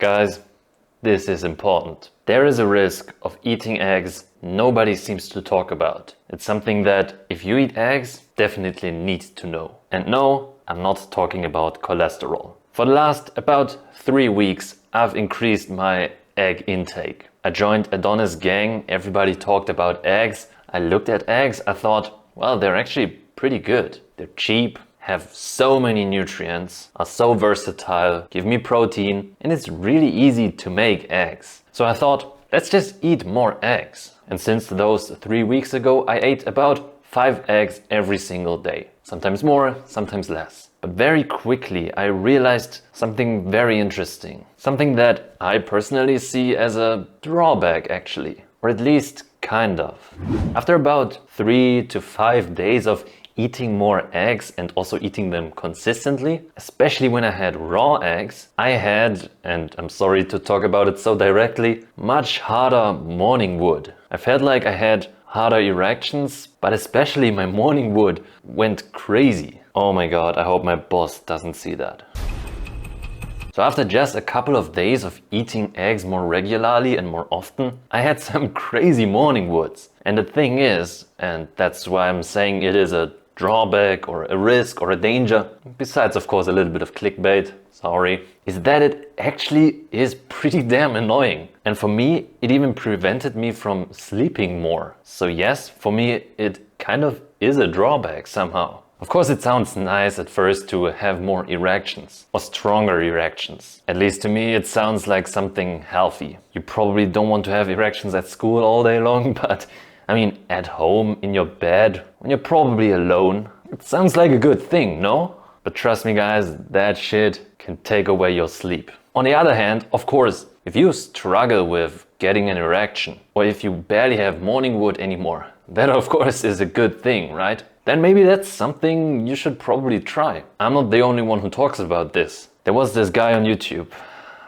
Guys, this is important. There is a risk of eating eggs nobody seems to talk about. It's something that if you eat eggs, definitely need to know. And no, I'm not talking about cholesterol. For the last about 3 weeks, I've increased my egg intake. I joined Adonis Gang, everybody talked about eggs. I looked at eggs, I thought, well, they're actually pretty good. They're cheap, have so many nutrients, are so versatile, give me protein, and it's really easy to make eggs. So I thought, let's just eat more eggs. And since those 3 weeks ago, I ate about 5 eggs every single day. Sometimes more, sometimes less. But very quickly I realized something very interesting. Something that I personally see as a drawback actually. Or at least kind of. After about 3 to 5 days of eating more eggs and also eating them consistently, especially when I had raw eggs, I had, and I'm sorry to talk about it so directly, much harder morning wood. I felt like I had harder erections, but especially my morning wood went crazy. Oh my god, I hope my boss doesn't see that. So after just a couple of days of eating eggs more regularly and more often, I had some crazy morning woods. And the thing is, and that's why I'm saying it is a drawback or a risk or a danger, besides of course a little bit of clickbait, sorry, is that it actually is pretty damn annoying. And for me, it even prevented me from sleeping more. So yes, for me it kind of is a drawback somehow. Of course it sounds nice at first to have more erections or stronger erections. At least to me it sounds like something healthy. You probably don't want to have erections at school all day long, but I mean, at home, in your bed, when you're probably alone, it sounds like a good thing, no? But trust me guys, that shit can take away your sleep. On the other hand, of course, if you struggle with getting an erection, or if you barely have morning wood anymore, that of course is a good thing, right? Then maybe that's something you should probably try. I'm not the only one who talks about this. There was this guy on YouTube,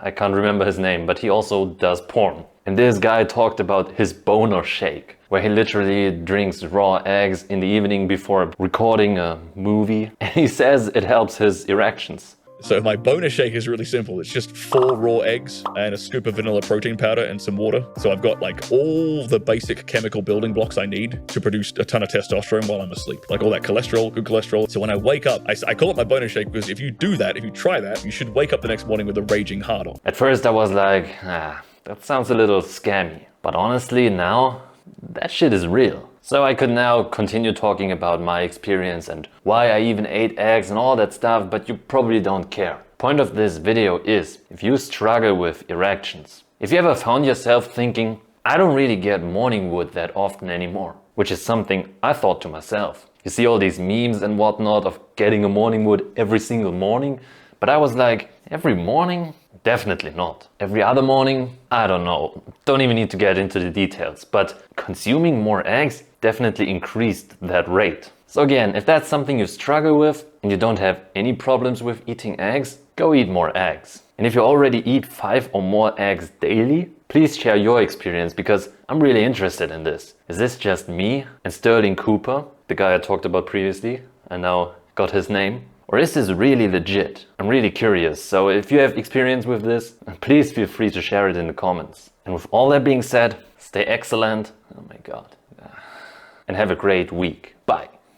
I can't remember his name, but he also does porn. And this guy talked about his boner shake, where he literally drinks raw eggs in the evening before recording a movie. And he says it helps his erections. So my boner shake is really simple. It's just 4 raw eggs and a scoop of vanilla protein powder and some water. So I've got like all the basic chemical building blocks I need to produce a ton of testosterone while I'm asleep. Like all that cholesterol, good cholesterol. So when I wake up, I call it my boner shake because if you do that, if you try that, you should wake up the next morning with a raging hard on. At first I was like, that sounds a little scammy. But honestly now, that shit is real. So I could now continue talking about my experience and why I even ate eggs and all that stuff, but you probably don't care. Point of this video is, if you struggle with erections, if you ever found yourself thinking, I don't really get morning wood that often anymore, which is something I thought to myself. You see all these memes and whatnot of getting a morning wood every single morning, but I was like, every morning? Definitely not. Every other morning? I don't know. Don't even need to get into the details, but consuming more eggs definitely increased that rate. So again, if that's something you struggle with and you don't have any problems with eating eggs, go eat more eggs. And if you already eat 5 or more eggs daily, please share your experience because I'm really interested in this. Is this just me and Sterling Cooper, the guy I talked about previously, I now got his name? Or is this really legit? I'm really curious, so if you have experience with this, please feel free to share it in the comments. And with all that being said, stay excellent, oh my god, and have a great week. Bye.